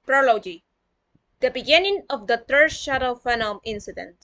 Prologue. The beginning of the third Shadow Phenom incident.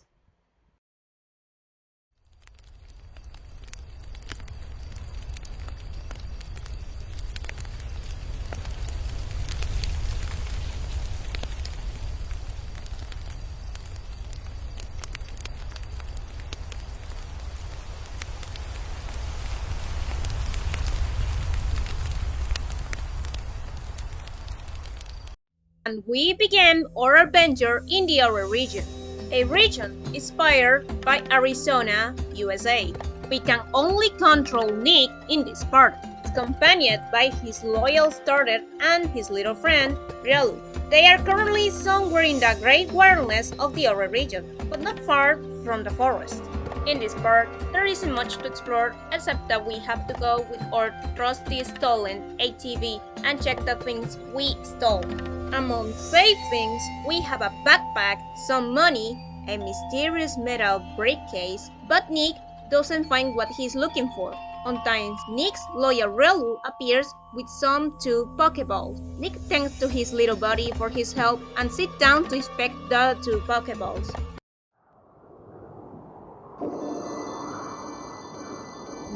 And we began our adventure in the Ore region, a region inspired by Arizona, USA. We can only control Nick in this part, accompanied by his loyal starter and his little friend, Riolu. They are currently somewhere in the great wilderness of the Ore region, but not far from the forest. In this part, there isn't much to explore except that we have to go with our trusty stolen ATV and check the things we stole. Among safe things, we have a backpack, some money, a mysterious metal briefcase, but Nick doesn't find what he's looking for. On times, Nick's loyal Riolu appears with some 2 Pokeballs. Nick thanks to his little buddy for his help and sits down to inspect the 2 Pokeballs.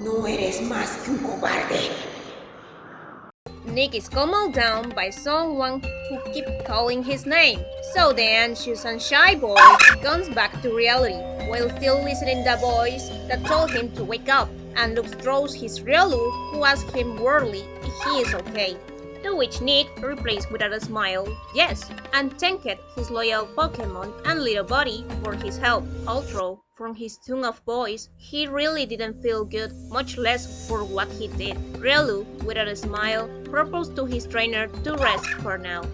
No eres más que un cobarde. Nick is calmed down by someone who keeps calling his name, so the anxious and shy boy comes back to reality while still listening to the voice that told him to wake up, and looks towards his Riolu, who asks him worriedly if he is okay. To which Nick replies with a smile, yes, and thanked his loyal Pokemon and little buddy for his help. Although, from his tone of voice, he really didn't feel good, much less for what he did. Riolu, with a smile, proposed to his trainer to rest for now.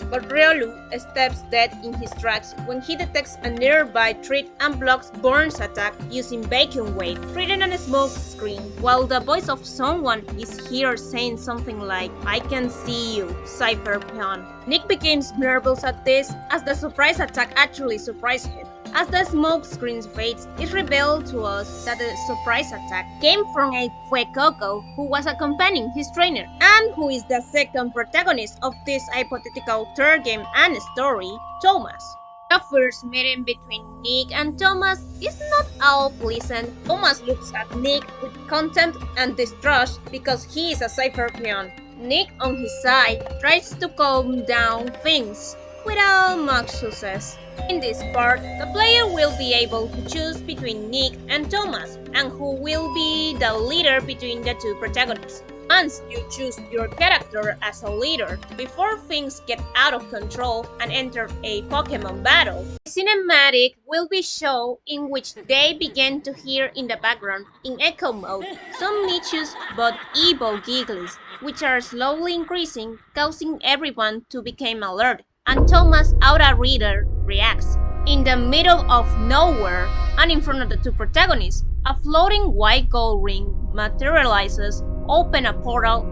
But Riolu steps dead in his tracks when he detects a nearby threat and blocks Burns' attack using Bacon Wave, creating a smoke screen, while the voice of someone is here saying something like, "I can see you, Cypher Peon." Nick becomes nervous at this, as the surprise attack actually surprised him. As the smoke screen fades, it revealed to us that the surprise attack came from a Fuecoco who was accompanying his trainer, and who is the second protagonist of this hypothetical third game and story, Thomas. The first meeting between Nick and Thomas is not all pleasant. Thomas looks at Nick with contempt and distrust because he is a Cypher Peon. Nick, on his side, tries to calm down things, without much success. In this part, the player will be able to choose between Nick and Thomas, and who will be the leader between the 2 protagonists. Once you choose your character as a leader, before things get out of control and enter a Pokemon battle, a cinematic will be shown in which they begin to hear in the background, in echo mode, some mischievous but evil giggles, which are slowly increasing, causing everyone to become alert. And Thomas' Aura Reader reacts. In the middle of nowhere, and in front of the 2 protagonists, a floating white gold ring materializes, open a portal,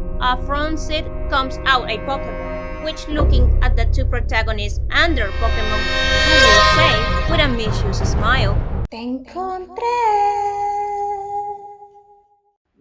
from it comes out a Pokemon, which looking at the 2 protagonists and their Pokemon, who will say with a mischievous smile, Te encontré.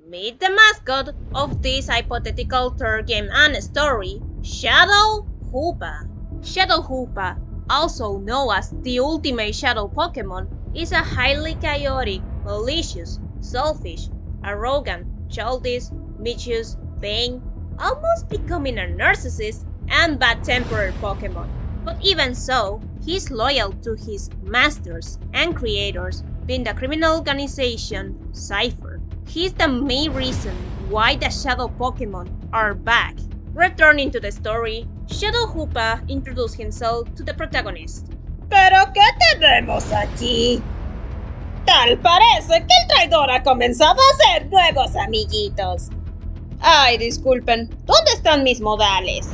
meet the mascot of this hypothetical third game and story, Shadow Hoopa. Shadow Hoopa, also known as the ultimate shadow Pokemon, is a highly chaotic, malicious, selfish, arrogant, childish, mischievous, vain, almost becoming a narcissist and bad-tempered Pokemon. But even so, he is loyal to his masters and creators, being the criminal organization Cypher. He is the main reason why the shadow Pokemon are back. Returning to the story, Shadow Hoopa introduced himself to the protagonist. ¿Pero qué tenemos aquí? Tal parece que el traidor ha comenzado a hacer nuevos amiguitos. Ay, disculpen, ¿dónde están mis modales?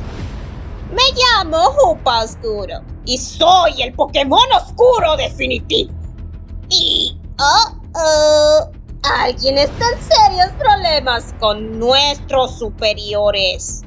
Me llamo Hoopa Oscuro y soy el Pokémon Oscuro definitivo. Y... alguien está en serios problemas con nuestros superiores.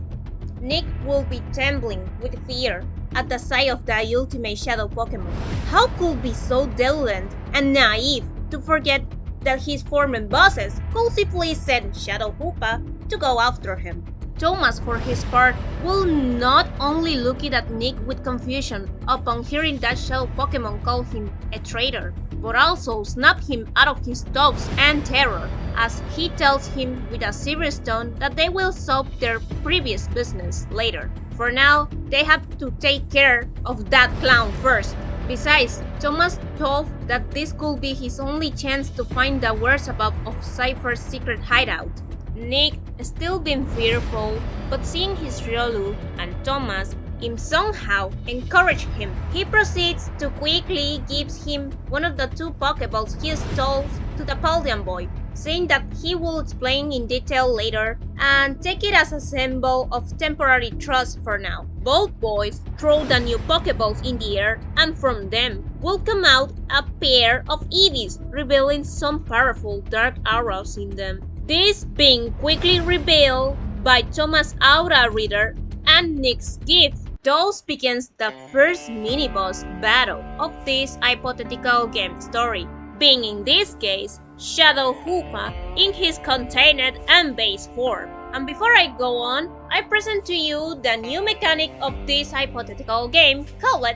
Nick will be trembling with fear at the sight of the ultimate shadow Pokemon. How could be so deluded and naive to forget that his former bosses could simply send Shadow Hoopa to go after him? Thomas, for his part, will not only look at Nick with confusion upon hearing that Shadow Pokémon call him a traitor, but also snap him out of his thoughts and terror, as he tells him with a serious tone that they will solve their previous business later. For now, they have to take care of that clown first. Besides, Thomas thought that this could be his only chance to find the whereabouts of Cypher's secret hideout. Nick, still being fearful, but seeing his Riolu and Thomas somehow encourage him, he proceeds to quickly give him one of the 2 Pokeballs he stole to the Paldean boy, saying that he will explain in detail later and take it as a symbol of temporary trust for now. Both boys throw the new Pokeballs in the air, and from them will come out a pair of Eevees, revealing some powerful dark auras in them. This being quickly revealed by Thomas' Aura Reader and Nick's gift. Thus begins the first mini-boss battle of this hypothetical game story, being in this case Shadow Hoopa in his contained and base form. And before I go on, I present to you the new mechanic of this hypothetical game called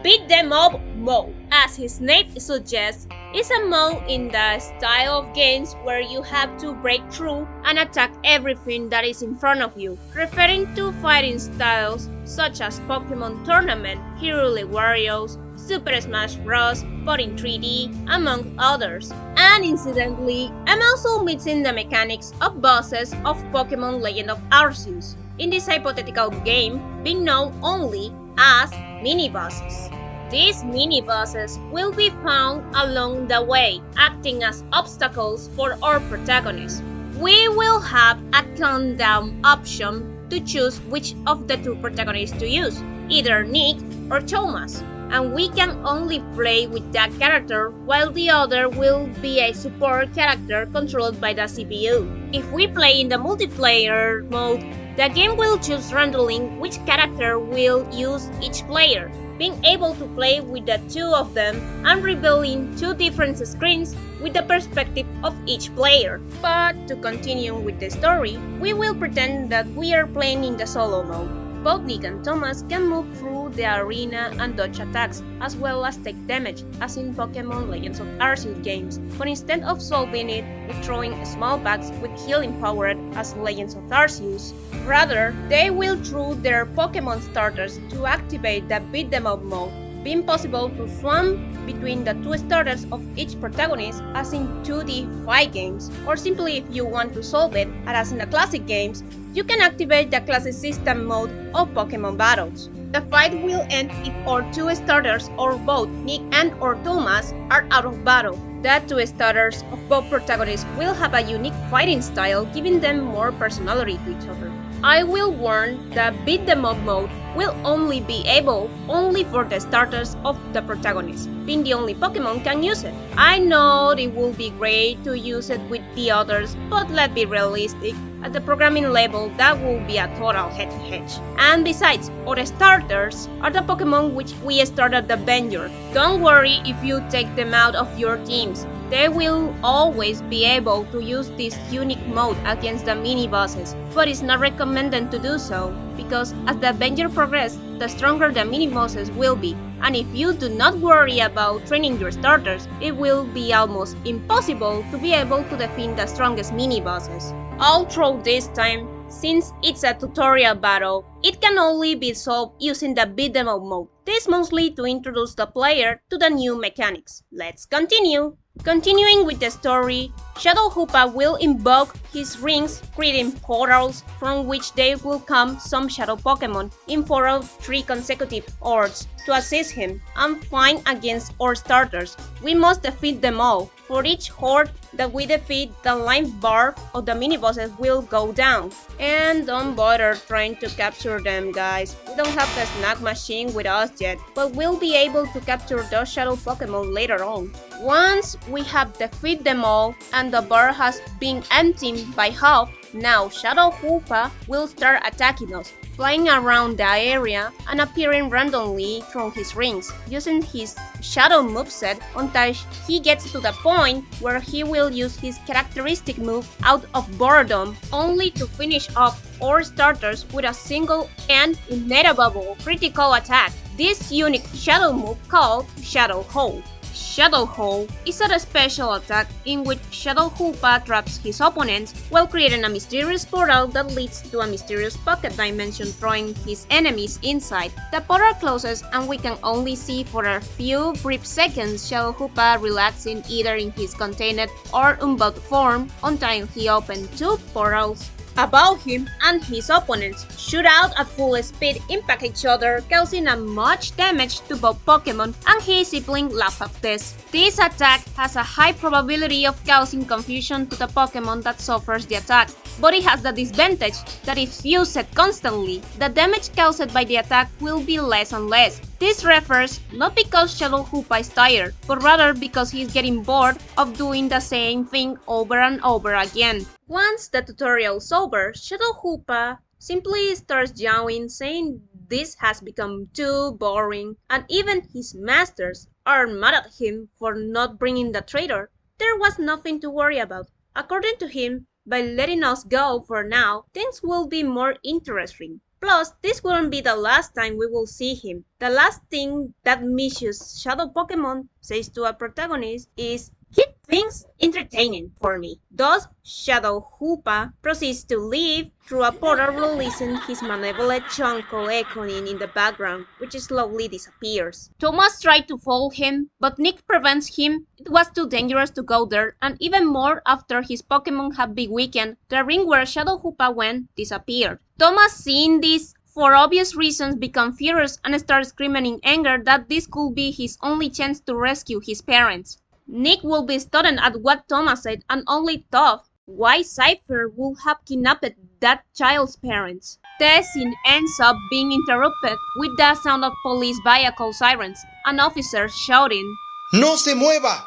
Beat Them Up mode. As his name suggests, it's a mode in the style of games where you have to break through and attack everything that is in front of you, referring to fighting styles such as Pokémon Tournament, Hero League Warriors, Super Smash Bros, but in 3D, among others. And incidentally, I'm also mixing the mechanics of bosses of Pokémon Legend of Arceus in this hypothetical game, being known only as mini-bosses. These mini-bosses will be found along the way, acting as obstacles for our protagonists. We will have a countdown option to choose which of the 2 protagonists to use, either Nick or Thomas, and we can only play with that character while the other will be a support character controlled by the CPU. If we play in the multiplayer mode, the game will choose randomly which character will use each player, being able to play with the 2 of them and revealing 2 different screens with the perspective of each player. But to continue with the story, we will pretend that we are playing in the solo mode. Both Nick and Thomas can move through the arena and dodge attacks, as well as take damage, as in Pokémon Legends of Arceus games, but instead of solving it with throwing small bags with healing powered as Legends of Arceus, rather, they will throw their Pokémon starters to activate the Beat Them Up mode, being possible to swap between the 2 starters of each protagonist as in 2D fight games, or simply if you want to solve it, as in the classic games, you can activate the classic system mode of Pokémon battles. The fight will end if our 2 starters or both Nick and or Thomas are out of battle. The 2 starters of both protagonists will have a unique fighting style, giving them more personality to each other. I will warn that Beat Them Up mode will only be able only for the starters of the protagonist, being the only Pokemon can use it. I know it would be great to use it with the others, but let's be realistic. At the programming level, that will be a total head-to-head. And besides, our starters are the Pokemon which we started the Avenger. Don't worry if you take them out of your teams. They will always be able to use this unique mode against the mini-bosses, but it's not recommended to do so, because as the Avenger progresses, the stronger the mini-bosses will be, and if you do not worry about training your starters, it will be almost impossible to be able to defeat the strongest mini-bosses. Although this time, since it's a tutorial battle, it can only be solved using the Beat Them Up mode. This mostly to introduce the player to the new mechanics. Let's continue! Continuing with the story, Shadow Hoopa will invoke his rings, creating portals from which there will come some Shadow Pokémon in 4 of 3 consecutive hordes to assist him and fight against our starters. We must defeat them all. For each horde that we defeat, the life bar of the mini-bosses will go down. And don't bother trying to capture them, guys. We don't have the snack machine with us yet, but we'll be able to capture those Shadow Pokémon later on. Once we have defeated them all and the bar has been emptied by half, now Shadow Hoopa will start attacking us. flying around the area and appearing randomly from his rings, using his shadow moveset until he gets to the point where he will use his characteristic move out of boredom, only to finish off all starters with a single and inevitable critical attack. This unique shadow move called Shadow Hole. Shadow Hole is a special attack in which Shadow Hoopa traps his opponents while creating a mysterious portal that leads to a mysterious pocket dimension, throwing his enemies inside. The portal closes and we can only see for a few brief seconds Shadow Hoopa relaxing either in his contained or unbound form until he opens two portals above him, and his opponents shoot out at full speed, impact each other, causing a much damage to both Pokemon, and his sibling laughs at this. This attack has a high probability of causing confusion to the Pokemon that suffers the attack, but it has the disadvantage that if used constantly, the damage caused by the attack will be less and less. This refers not because Shadow Hoopa is tired, but rather because he is getting bored of doing the same thing over and over again. Once the tutorial is over, Shadow Hoopa simply starts yawning, saying this has become too boring, and even his masters are mad at him for not bringing the trader. There was nothing to worry about. According to him, by letting us go for now, things will be more interesting. Plus, this wouldn't be the last time we will see him. The last thing that mischievous shadow Pokemon says to a protagonist is, "Keep things entertaining for me." Thus, Shadow Hoopa proceeds to leave through a portal, releasing his malevolent chunkle echoing in the background, which slowly disappears. Thomas tried to follow him, but Nick prevents him. It was too dangerous to go there, and even more after his Pokemon had been weakened, the ring where Shadow Hoopa went disappeared. Thomas, seeing this, for obvious reasons, becomes furious and starts screaming in anger that this could be his only chance to rescue his parents. Nick will be stunned at what Thomas said and only thought why Cypher would have kidnapped that child's parents. The scene ends up being interrupted with the sound of police vehicle sirens and officers shouting, ¡No se mueva!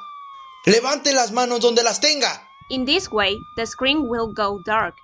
¡Levante las manos donde las tenga! In this way, the screen will go dark.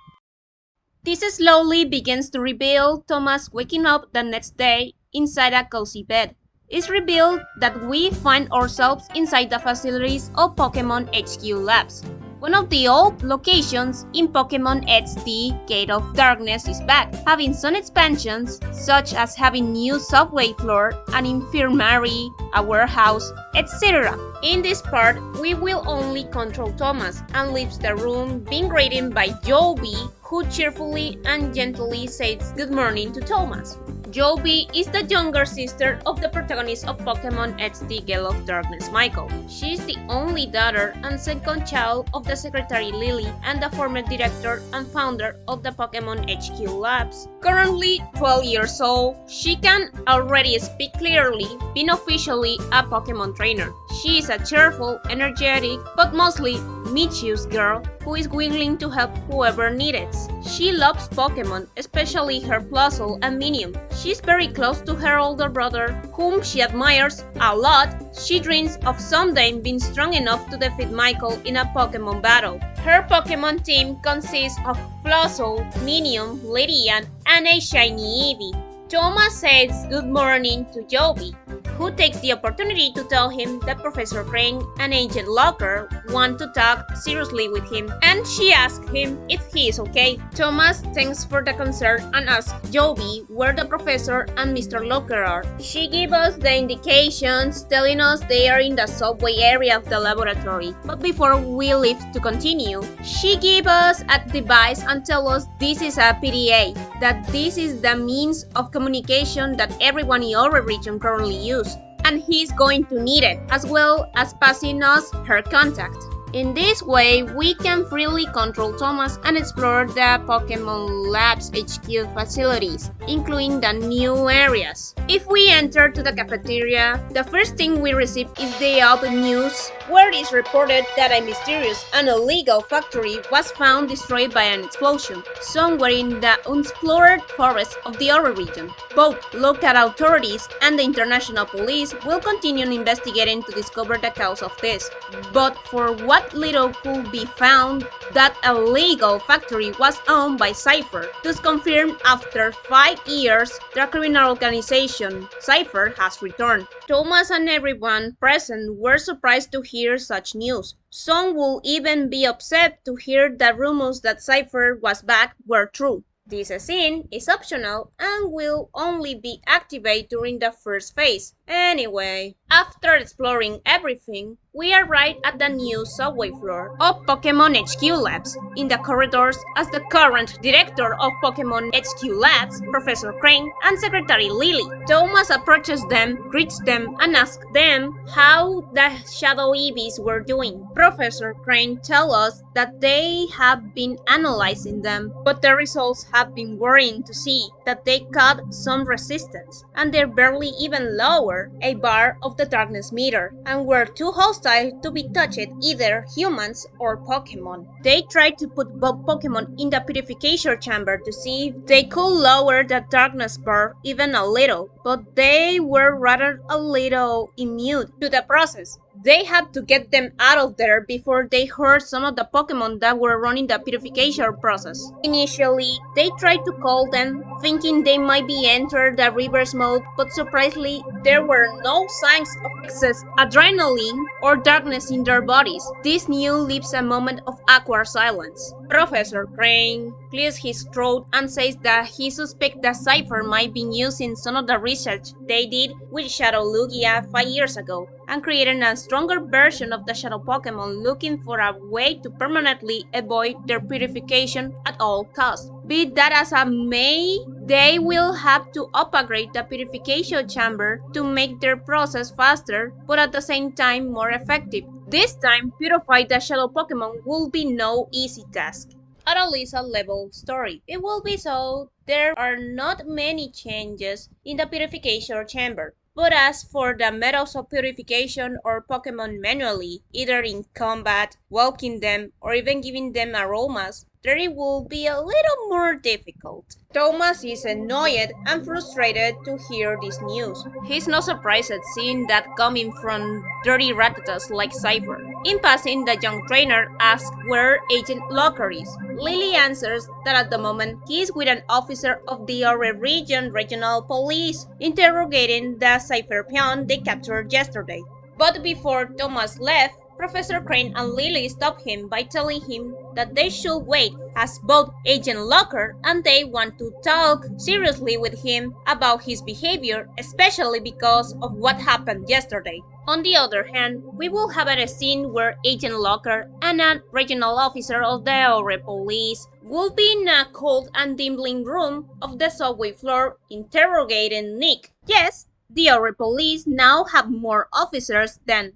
This slowly begins to reveal Thomas waking up the next day inside a cozy bed. It's revealed that we find ourselves inside the facilities of Pokémon HQ Labs. One of the old locations in Pokémon XD Gate of Darkness is back, having some expansions such as having new subway floor, an infirmary, a warehouse, etc. In this part, we will only control Thomas and leaves the room being greeted by Joby, who cheerfully and gently says good morning to Thomas. Joby is the younger sister of the protagonist of Pokémon XD Gale of Darkness, Michael. She is the only daughter and second child of the secretary Lily and the former director and founder of the Pokémon HQ Labs. Currently 12 years old, she can already speak clearly, being officially a Pokémon trainer. She is a cheerful, energetic, but mostly mischievous girl who is willing to help whoever needs it. She loves Pokémon, especially her Plusle and Minion. She's very close to her older brother, whom she admires a lot. She dreams of someday being strong enough to defeat Michael in a Pokémon battle. Her Pokémon team consists of Plusle, Minion, Lydian, and a shiny Eevee. Thomas says good morning to Joby, who takes the opportunity to tell him that Professor Crane and Agent Locker want to talk seriously with him, and she asks him if he is okay. Thomas thanks for the concern and asks Joby where the professor and Mr. Locker are. She gives us the indications, telling us they are in the subway area of the laboratory. But before we leave to continue, she gives us a device and tells us this is a PDA, that this is the means of communication that everyone in our region currently uses, and he's going to need it, as well as passing us her contact. In this way, we can freely control Thomas and explore the Pokémon Labs HQ facilities, including the new areas. If we enter to the cafeteria, the first thing we receive is the open news, where it is reported that a mysterious and illegal factory was found destroyed by an explosion, somewhere in the unexplored forest of the Oro region. Both local authorities and the international police will continue investigating to discover the cause of this. But for what what little could be found that a legal factory was owned by Cypher, thus confirmed after 5 years the criminal organization Cypher has returned. Thomas and everyone present were surprised to hear such news. Some would even be upset to hear that rumors that Cypher was back were true. This scene is optional and will only be activated during the first phase. Anyway, after exploring everything, we arrive at the new subway floor of Pokémon HQ Labs. In the corridors, as the current director of Pokémon HQ Labs, Professor Crane, and Secretary Lily, Thomas approaches them, greets them, and asks them how the Shadow Eevees were doing. Professor Crane tells us that they have been analyzing them, but the results have been worrying to see that they got some resistance, and they're barely even lower a bar of the darkness meter, and were too hostile to be touched either humans or Pokemon. They tried to put both Pokemon in the purification chamber to see if they could lower the darkness bar even a little, but they were rather a little immune to the process. They had to get them out of there before they hurt some of the Pokemon that were running the purification process. Initially, they tried to call them, thinking they might be entered the reverse mode, but surprisingly, there were no signs of excess adrenaline or darkness in their bodies. This news leaves a moment of awkward silence. Professor Crane clears his throat and says that he suspects that Cypher might be using some of the research they did with Shadow Lugia 5 years ago, and creating a stronger version of the Shadow Pokémon, looking for a way to permanently avoid their purification at all costs. Be that as it may, they will have to upgrade the purification chamber to make their process faster, but at the same time more effective. This time, purify the Shadow Pokémon will be no easy task. At least a level story. It will be so. There are not many changes in the purification chamber. But as for the methods of purification or Pokemon manually, either in combat, walking them, or even giving them aromas, there it will be a little more difficult. Thomas is annoyed and frustrated to hear this news. He's not surprised at seeing that coming from dirty ratatas like Cypher. In passing, the young trainer asks where Agent Locker is. Lily answers that at the moment he is with an officer of the Ore Region Regional Police, interrogating the Cypher peon they captured yesterday. But before Thomas left, Professor Crane and Lily stop him by telling him that they should wait, as both Agent Locker and they want to talk seriously with him about his behavior, especially because of what happened yesterday. On the other hand, we will have a scene where Agent Locker and a regional officer of the Ore Police will be in a cold and dimming room of the subway floor interrogating Nick. Yes, the Ore Police now have more officers than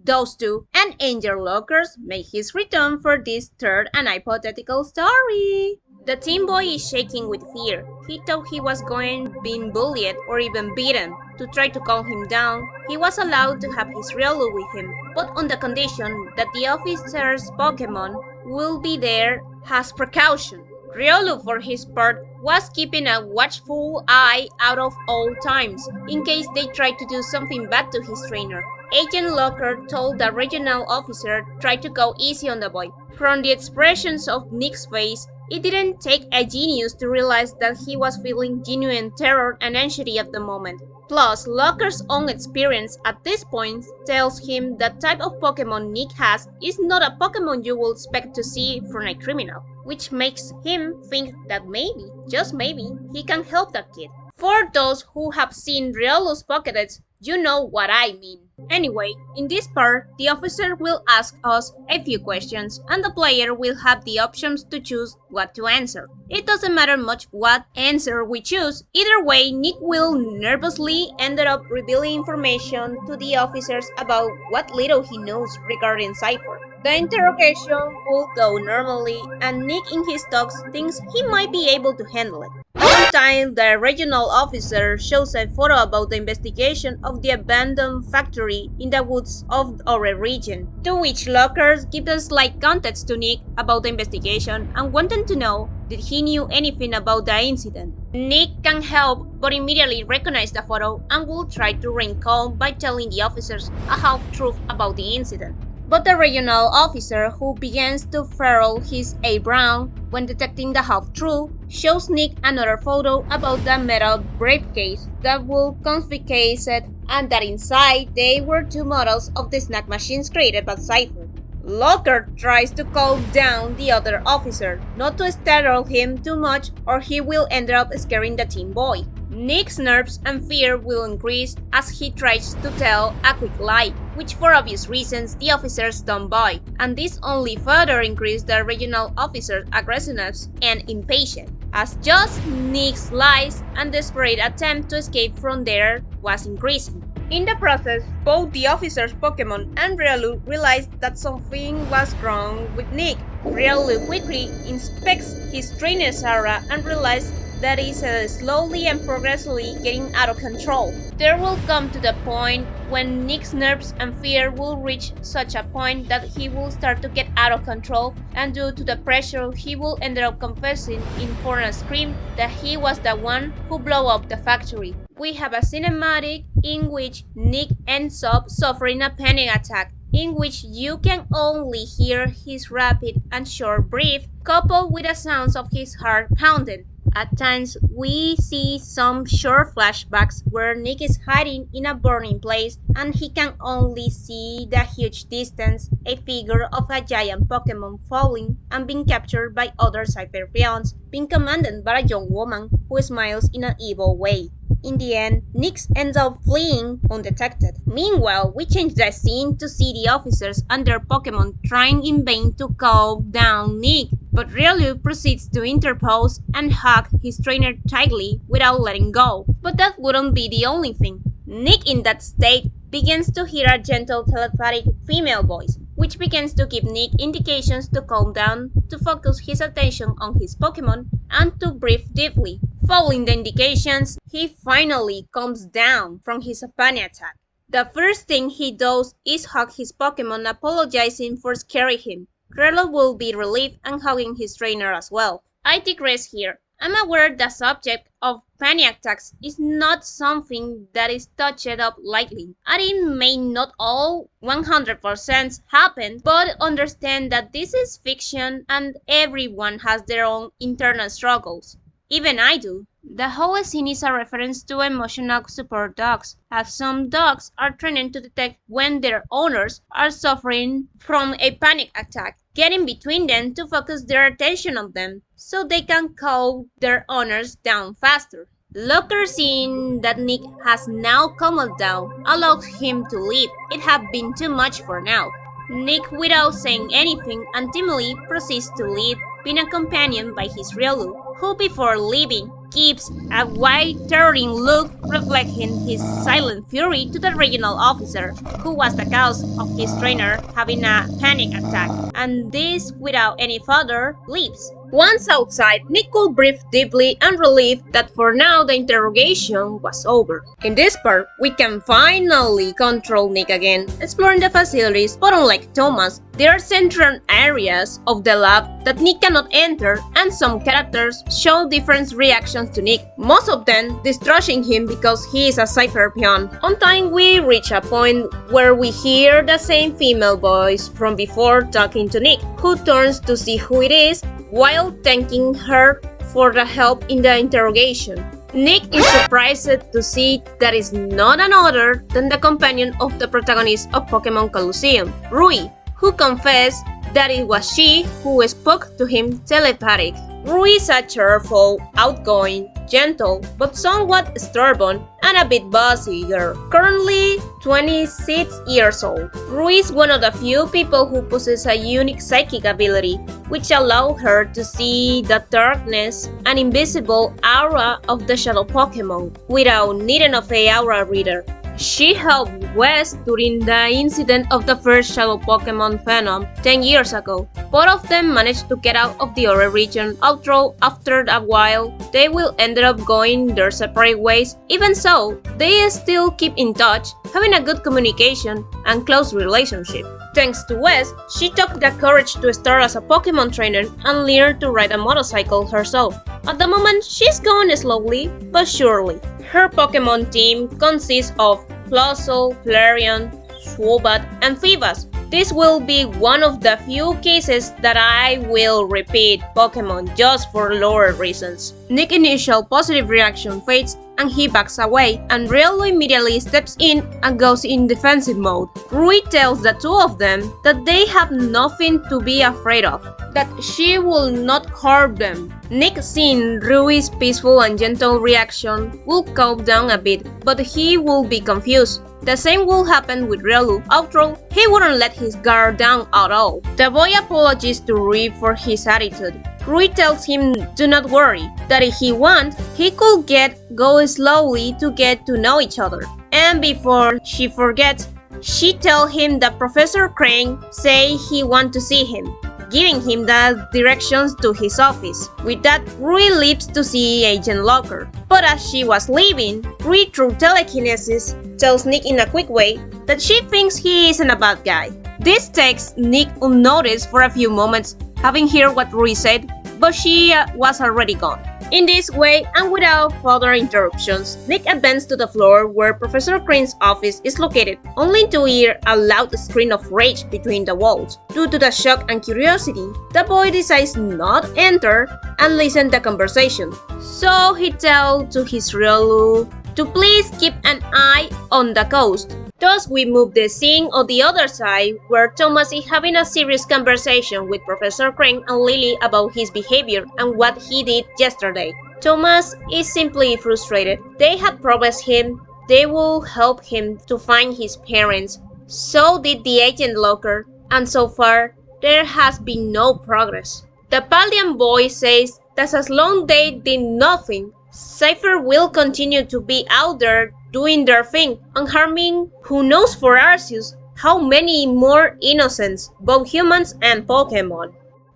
those two, and Angel Lockers make his return for this third and hypothetical story. The teen boy is shaking with fear. He thought he was going being bullied or even beaten. To try to calm him down, he was allowed to have his Riolu with him, but on the condition that the officer's Pokemon will be there as precaution. Riolu, for his part, was keeping a watchful eye out of all times, in case they tried to do something bad to his trainer. Agent Locker told the regional officer try to go easy on the boy. From the expressions of Nick's face, it didn't take a genius to realize that he was feeling genuine terror and anxiety at the moment. Plus, Locker's own experience at this point tells him that type of Pokemon Nick has is not a Pokemon you would expect to see from a criminal, which makes him think that maybe, just maybe, he can help that kid. For those who have seen Riolu's Pokédex, you know what I mean. Anyway, in this part, the officer will ask us a few questions, and the player will have the options to choose what to answer. It doesn't matter much what answer we choose, either way Nick will nervously end up revealing information to the officers about what little he knows regarding Cypher. The interrogation will go normally, and Nick in his talks thinks he might be able to handle it. One time, the regional officer shows a photo about the investigation of the abandoned factory in the woods of our region, to which Lockers gives a slight context to Nick about the investigation and wanted to know that he knew anything about the incident. Nick can't help but immediately recognize the photo and will try to remain calm by telling the officers a half-truth about the incident. But the regional officer, who begins to furrow his eyebrow when detecting the half-truth, shows Nick another photo about the metal briefcase that will confiscate it, and that inside they were two models of the snack machines created by Cypher. Lockhart tries to calm down the other officer, not to startle him too much or he will end up scaring the teen boy. Nick's nerves and fear will increase as he tries to tell a quick lie, which for obvious reasons the officers don't buy, and this only further increased the regional officer's aggressiveness and impatience, as just Nick's lies and desperate attempt to escape from there was increasing. In the process, both the officer's Pokémon and Riolu realized that something was wrong with Nick. Riolu quickly inspects his trainer's aura and realizes that is slowly and progressively getting out of control. There will come to the point when Nick's nerves and fear will reach such a point that he will start to get out of control, and due to the pressure he will end up confessing in form of scream that he was the one who blew up the factory. We have a cinematic in which Nick ends up suffering a panic attack, in which you can only hear his rapid and short breath coupled with the sounds of his heart pounding. At times, we see some short flashbacks where Nick is hiding in a burning place and he can only see the huge distance, a figure of a giant Pokémon falling and being captured by other Cypher peons, being commanded by a young woman who smiles in an evil way. In the end, Nick ends up fleeing undetected. Meanwhile, we change the scene to see the officers and their Pokémon trying in vain to calm down Nick, but Riolu proceeds to interpose and hug his trainer tightly without letting go. But that wouldn't be the only thing. Nick in that state begins to hear a gentle telepathic female voice, which begins to give Nick indications to calm down, to focus his attention on his Pokémon, and to breathe deeply. Following the indications, he finally calms down from his panic attack. The first thing he does is hug his Pokémon, apologizing for scaring him. Relo will be relieved and hugging his trainer as well. I digress here. I'm aware the subject of panic attacks is not something that is touched up lightly, and it may not all 100% happen, but understand that this is fiction and everyone has their own internal struggles. Even I do. The whole scene is a reference to emotional support dogs, as some dogs are trained to detect when their owners are suffering from a panic attack, getting between them to focus their attention on them, so they can calm their owners down faster. Locker, seeing that Nick has now calmed down, allows him to leave. It had been too much for now. Nick, without saying anything, ultimately proceeds to leave, being accompanied by his Riolu, who before leaving gives a wide turning look reflecting his silent fury to the regional officer, who was the cause of his trainer having a panic attack, and this without any further leaves. Once outside, Nick could breathe deeply and relieved that for now the interrogation was over. In this part, we can finally control Nick again, exploring the facilities, but unlike Thomas, there are central areas of the lab that Nick cannot enter, and some characters show different reactions to Nick, most of them distrusting him because he is a Cypher peon. On time, we reach a point where we hear the same female voice from before talking to Nick, who turns to see who it is, while thanking her for the help in the interrogation. Nick is surprised to see that is not another than the companion of the protagonist of Pokémon Colosseum, Rui, who confessed that it was she who spoke to him telepathic. Rui is a cheerful, outgoing, gentle, but somewhat stubborn and a bit bossy girl, currently 26 years old. Rui is one of the few people who possess a unique psychic ability, which allows her to see the darkness and invisible aura of the shadow Pokémon without needing of a aura reader. She helped West during the incident of the first shadow Pokémon Phenom 10 years ago. Both of them managed to get out of the other region, although after a while they will end up going their separate ways. Even so, they still keep in touch, having a good communication and close relationship. Thanks to West, she took the courage to start as a Pokémon trainer and learn to ride a motorcycle herself. At the moment, she's going slowly but surely. Her Pokémon team consists of Flossel, Flareon, Swoobat, and Phoebus, This will be one of the few cases that I will repeat Pokemon just for lore reasons. Nick's initial positive reaction fades and he backs away, and Riolu immediately steps in and goes in defensive mode. Rui tells the two of them that they have nothing to be afraid of, that she will not harm them. Nick, seeing Rui's peaceful and gentle reaction, will calm down a bit, but he will be confused. The same will happen with Riolu. After all, he wouldn't let his guard down at all. The boy apologizes to Rui for his attitude. Rui tells him do not worry, that if he wants, he could go slowly to get to know each other. And before she forgets, she tells him that Professor Crane say he wants to see him, giving him the directions to his office. With that, Rui leaves to see Agent Locker. But as she was leaving, Rui, through telekinesis, tells Nick in a quick way that she thinks he isn't a bad guy. This takes Nick unnoticed for a few moments, having heard what Rui said, but she was already gone. In this way, and without further interruptions, Nick advanced to the floor where Professor Crane's office is located, only to hear a loud scream of rage between the walls. Due to the shock and curiosity, the boy decides not enter and listen to the conversation. So he tells to his Riolu to please keep an eye on the coast. Thus, we move the scene on the other side, where Thomas is having a serious conversation with Professor Crane and Lily about his behavior and what he did yesterday. Thomas is simply frustrated. They had promised him they will help him to find his parents. So did the Agent Locker, and so far, there has been no progress. The Paldean boy says that as long they did nothing, Cypher will continue to be out there doing their thing and harming who knows for Arceus how many more innocents, both humans and Pokemon.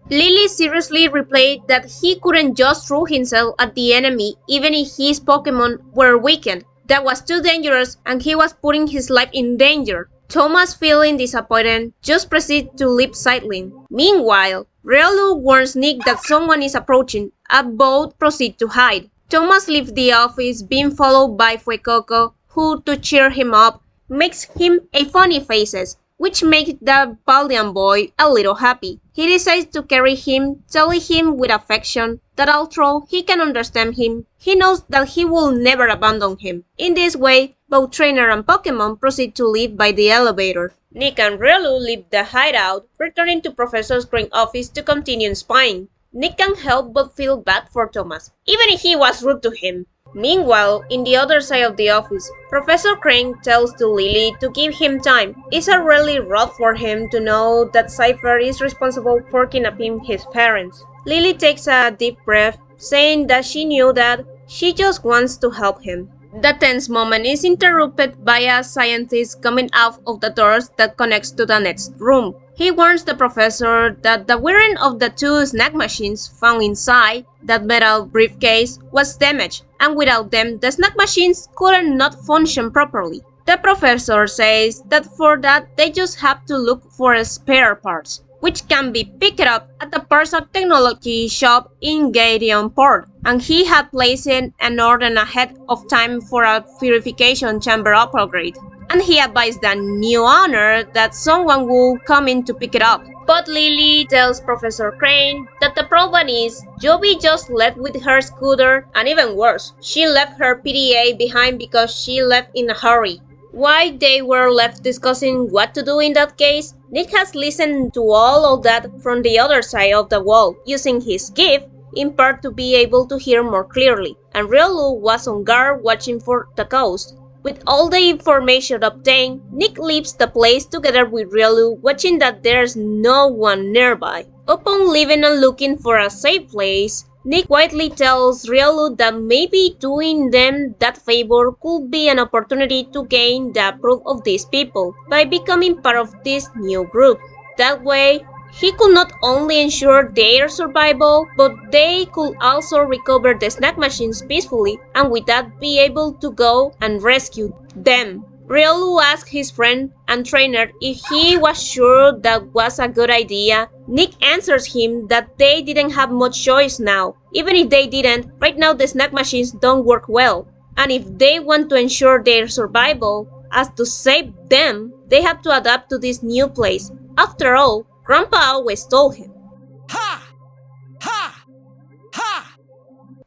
Lily seriously replied that he couldn't just throw himself at the enemy even if his Pokemon were weakened. That was too dangerous and he was putting his life in danger. Thomas, feeling disappointed, just proceeds to leap silently. Meanwhile, Riolu warns Nick that someone is approaching and both proceed to hide. Thomas leaves the office, being followed by Fuecoco, who, to cheer him up, makes him a funny faces, which makes the Paldean boy a little happy. He decides to carry him, telling him with affection that although he can understand him, he knows that he will never abandon him. In this way, both trainer and Pokemon proceed to leave by the elevator. Nick and Riolu leave the hideout, returning to Professor Crane's office to continue spying. Nick can't help but feel bad for Thomas, even if he was rude to him. Meanwhile, in the other side of the office, Professor Crane tells to Lily to give him time. It's really rough for him to know that Cypher is responsible for kidnapping his parents. Lily takes a deep breath, saying that she knew that she just wants to help him. The tense moment is interrupted by a scientist coming out of the doors that connects to the next room. He warns the professor that the wearing of the two snack machines found inside that metal briefcase was damaged, and without them, the snack machines could not function properly. The professor says that for that, they just have to look for spare parts, which can be picked up at the parts technology shop in Gideon Port, and he had placed an order ahead of time for a purification chamber upgrade. And he advised the new owner that someone would come in to pick it up. But Lily tells Professor Crane that the problem is Joby just left with her scooter, and even worse, she left her PDA behind because she left in a hurry. While they were left discussing what to do in that case, Nick has listened to all of that from the other side of the wall, using his gift in part to be able to hear more clearly, and Riolu was on guard watching for the coast. With all the information obtained, Nick leaves the place together with Riolu, watching that there's no one nearby. Upon leaving and looking for a safe place, Nick quietly tells Riolu that maybe doing them that favor could be an opportunity to gain the approval of these people by becoming part of this new group. That way, he could not only ensure their survival, but they could also recover the snack machines peacefully, and with that be able to go and rescue them. Riolu asked his friend and trainer if he was sure that was a good idea. Nick answers him that they didn't have much choice now. Even if they didn't, right now the snack machines don't work well, and if they want to ensure their survival, as to save them, they have to adapt to this new place. After all, Grandpa always told him. Ha! Ha! Ha!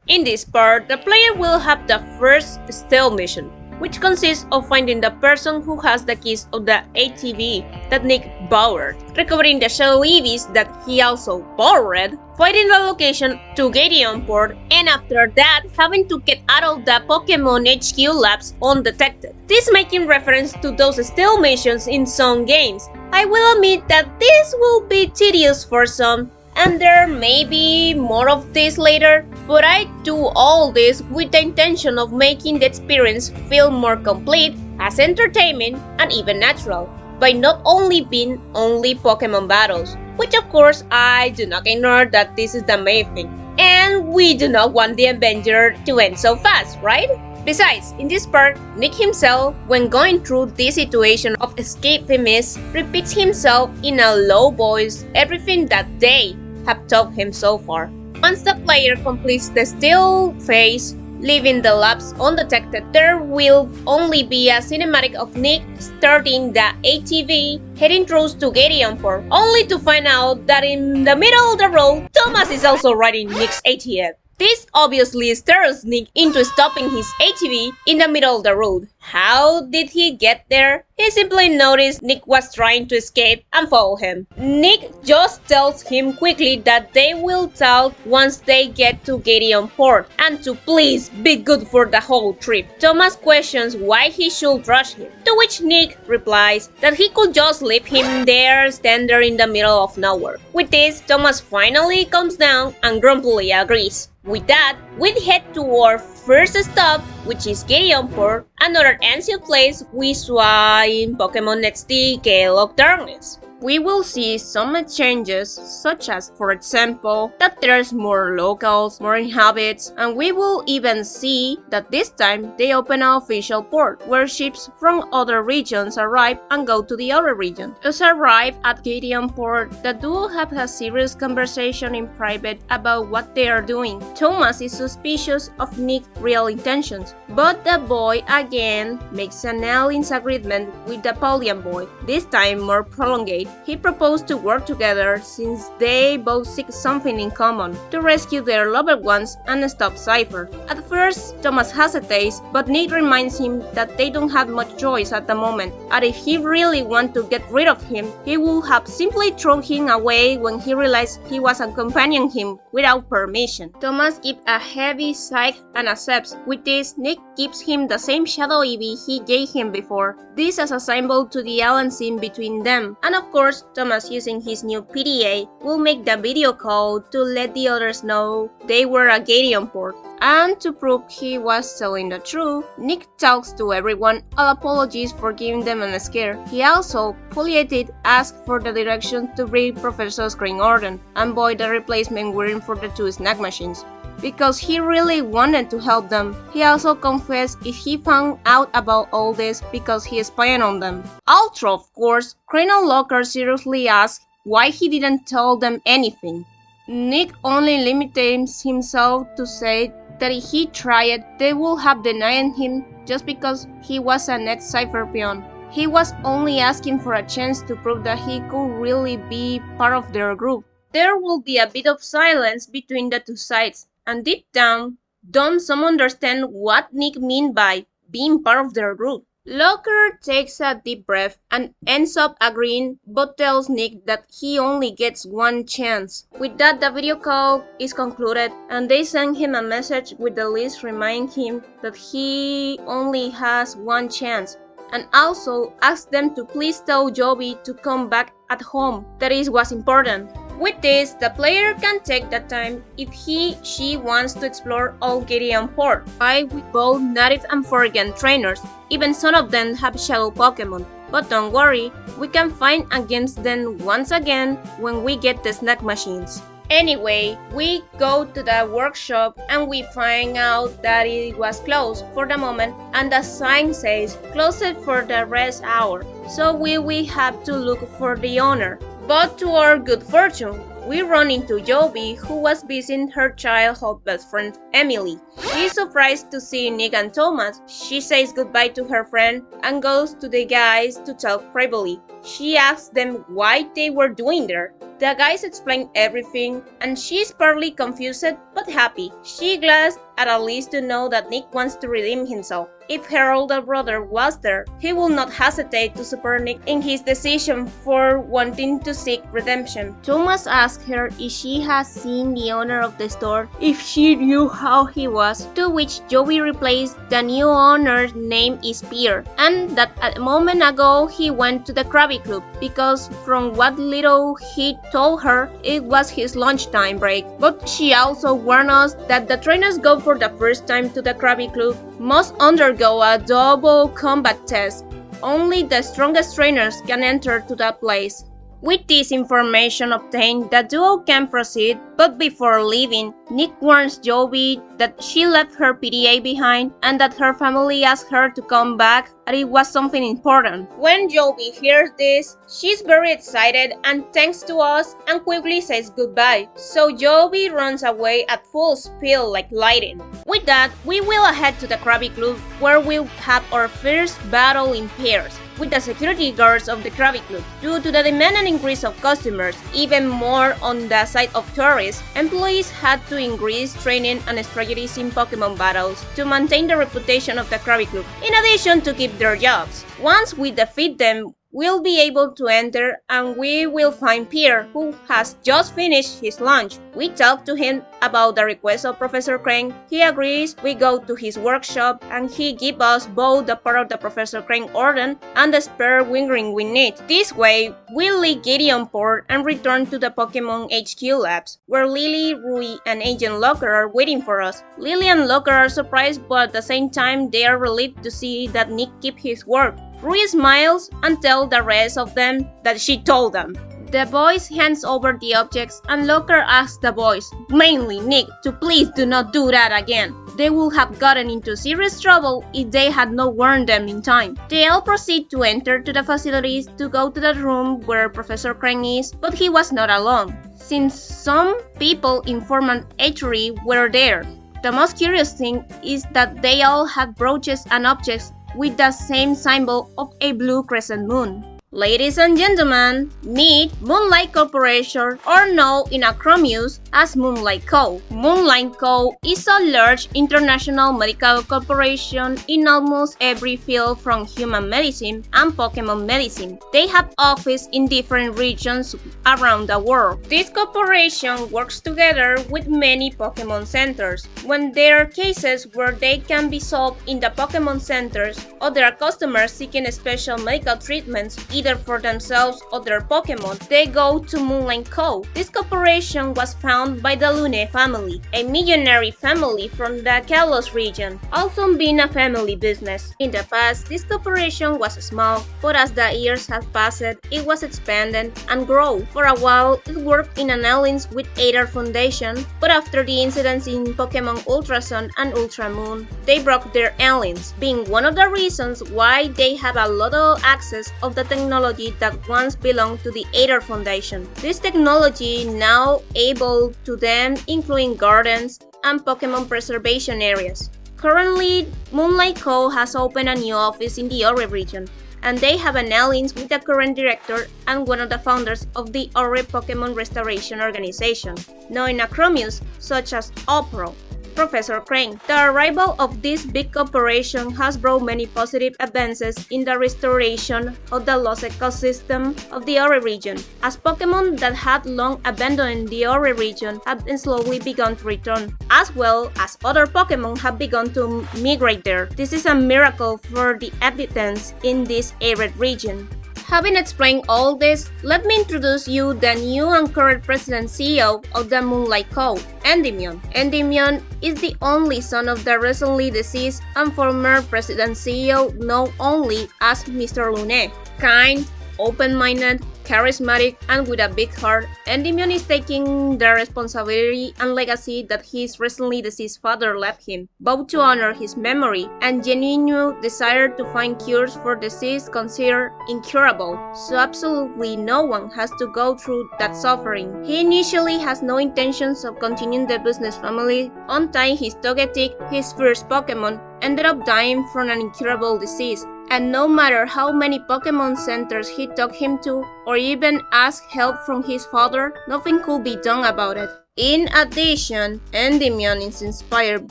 In this part, the player will have the first stealth mission, which consists of finding the person who has the keys of the ATV that Nick borrowed, recovering the Shadow EVs that he also borrowed, finding the location to Gideon Port, and after that, having to get out of the Pokémon HQ labs undetected. This making reference to those stealth missions in some games. I will admit that this will be tedious for some, and there may be more of this later, but I do all this with the intention of making the experience feel more complete, as entertainment, and even natural, by not only being only Pokemon battles, which of course I do not ignore that this is the main thing, and we do not want the adventure to end so fast, right? Besides, in this part, Nick himself, when going through this situation of escapism, repeats himself in a low voice everything that they have taught him so far. Once the player completes the stealth phase, leaving the labs undetected, there will only be a cinematic of Nick starting the ATV, heading through to Gideon Port, only to find out that in the middle of the road, Thomas is also riding Nick's ATV. This obviously stirs Nick into stopping his ATV in the middle of the road. How did he get there? He simply noticed Nick was trying to escape and follow him. Nick just tells him quickly that they will talk once they get to Gideon Port and to please be good for the whole trip. Thomas questions why he should rush him, to which Nick replies that he could just leave him there, stand there in the middle of nowhere. With this, Thomas finally comes down and grumpily agrees. With that, we head to our first stop, which is Gideon Port, another ancient place we saw in Pokémon XD Gale of Darkness. We will see some changes, such as, for example, that there's more locals, more inhabitants, and we will even see that this time they open an official port where ships from other regions arrive and go to the other region. As arrive at Gideon Port, the duo have a serious conversation in private about what they are doing. Thomas is suspicious of Nick's real intentions, but the boy again makes an alliance agreement with the Polian boy, this time more prolonged. He proposed to work together since they both seek something in common, to rescue their loved ones and stop Cypher. At first, Thomas hesitates, but Nick reminds him that they don't have much choice at the moment, and if he really wants to get rid of him, he would have simply thrown him away when he realized he was accompanying him without permission. Thomas gives a heavy sigh and accepts. With this, Nick gives him the same Shadow Eevee he gave him before, this as a symbol to the alliance between them, and of course, Thomas, using his new PDA, will make the video call to let the others know they were at Gideon Port. And to prove he was telling the truth, Nick talks to everyone and apologizes for giving them a scare. He also, politely asks for the direction to bring Professor Green Orden and buy the replacement wearing for the two snack machines, because he really wanted to help them. He also confessed if he found out about all this because he spied on them. Although, of course, Colonel Locker seriously asked why he didn't tell them anything. Nick only limits himself to say that if he tried, they would have denied him just because he was an ex-Cypher peon. He was only asking for a chance to prove that he could really be part of their group. There will be a bit of silence between the two sides, and deep down, don't some understand what Nick means by being part of their group. Locker takes a deep breath and ends up agreeing, but tells Nick that he only gets one chance. With that, the video call is concluded, and they send him a message with the list reminding him that he only has one chance, and also ask them to please tell Joby to come back at home. That is what's important. With this, the player can take the time if she wants to explore all Gideon Port. With both native and foreign trainers, even some of them have shadow Pokemon. But don't worry, we can fight against them once again when we get the snack machines. Anyway, we go to the workshop and we find out that it was closed for the moment and the sign says closed for the rest hour. So we have to look for the owner. But to our good fortune, we run into Jovi, who was visiting her childhood best friend Emily. She is surprised to see Nick and Thomas. She says goodbye to her friend and goes to the guys to talk privately. She asks them why they were doing there. The guys explain everything, and she's partly confused but happy. She glads at least to know that Nick wants to redeem himself. If her older brother was there, he would not hesitate to support Nick in his decision for wanting to seek redemption. Thomas asks her if she has seen the owner of the store, if she knew how he was, to which Joey replies the new owner's name is Pierre, and that a moment ago he went to the Krabby Club, because from what little he told her, it was his lunchtime break. But she also warned us that the trainers go for the first time to the Krabby Club must undergo a double combat test. Only the strongest trainers can enter to that place. With this information obtained, the duo can proceed, but before leaving, Nick warns Jovi that she left her PDA behind and that her family asked her to come back and it was something important. When Jovi hears this, she's very excited and thanks to us and quickly says goodbye. So Jovi runs away at full speed like lightning. With that, we will head to the Krabby Club where we'll have our first battle in pairs with the security guards of the Krabby Club. Due to the demand and increase of customers, even more on the side of tourists, employees had to increase training and strategies in Pokémon battles to maintain the reputation of the Krabby Club, in addition to keep their jobs. Once we defeat them, we'll be able to enter and we will find Pierre, who has just finished his lunch. We talk to him about the request of Professor Crane. He agrees, we go to his workshop and he gives us both the part of the Professor Crane Orden and the spare wing ring we need. This way, we'll leave Gideon Port and return to the Pokemon HQ labs, where Lily, Rui, and Agent Locker are waiting for us. Lily and Locker are surprised, but at the same time they are relieved to see that Nick keeps his word. Rui smiles and tells the rest of them that she told them. The boys hands over the objects and Locker asks the boys, mainly Nick, to please do not do that again. They would have gotten into serious trouble if they had not warned them in time. They all proceed to enter to the facilities to go to the room where Professor Crane is, but he was not alone, since some people in formal eatery were there. The most curious thing is that they all had brooches and objects with the same symbol of a blue crescent moon. Ladies and gentlemen, meet Moonlight Corporation, or known in acronyms as Moonlight Co. Moonlight Co. is a large international medical corporation in almost every field from human medicine and Pokemon medicine. They have offices in different regions around the world. This corporation works together with many Pokemon centers. When there are cases where they can be solved in the Pokemon centers, or there are customers seeking special medical treatments, either for themselves or their Pokemon, they go to Moonlight Co. This corporation was founded by the Lune family, a millionaire family from the Kalos region, also being a family business. In the past, this corporation was small, but as the years have passed, it was expanded and grown. For a while, it worked in an alliance with Aether Foundation, but after the incidents in Pokemon Ultra Sun and Ultra Moon, they broke their alliance, being one of the reasons why they have a lot of access of the technology that once belonged to the Aether Foundation. This technology now able to them, including gardens and Pokemon preservation areas. Currently, Moonlight Co. has opened a new office in the Ore region, and they have an alliance with the current director and one of the founders of the Ore Pokemon Restoration Organization, known in acronyms such as OPRO. Professor Crane. The arrival of this big corporation has brought many positive advances in the restoration of the lost ecosystem of the Ore region, as Pokemon that had long abandoned the Ore region have slowly begun to return, as well as other Pokemon have begun to migrate there. This is a miracle for the inhabitants in this arid region. Having explained all this, let me introduce you the new and current president CEO of the Moonlight Co., Endymion. Endymion is the only son of the recently deceased and former president CEO known only as Mr. Lune. Kind, open-minded, charismatic, and with a big heart, Endymion is taking the responsibility and legacy that his recently deceased father left him, both to honor his memory and genuine desire to find cures for disease considered incurable, so absolutely no one has to go through that suffering. He initially has no intentions of continuing the business family until his Togetic, his first Pokémon, ended up dying from an incurable disease, and no matter how many Pokémon centers he took him to, or even asked help from his father, nothing could be done about it. In addition, Endymion is inspired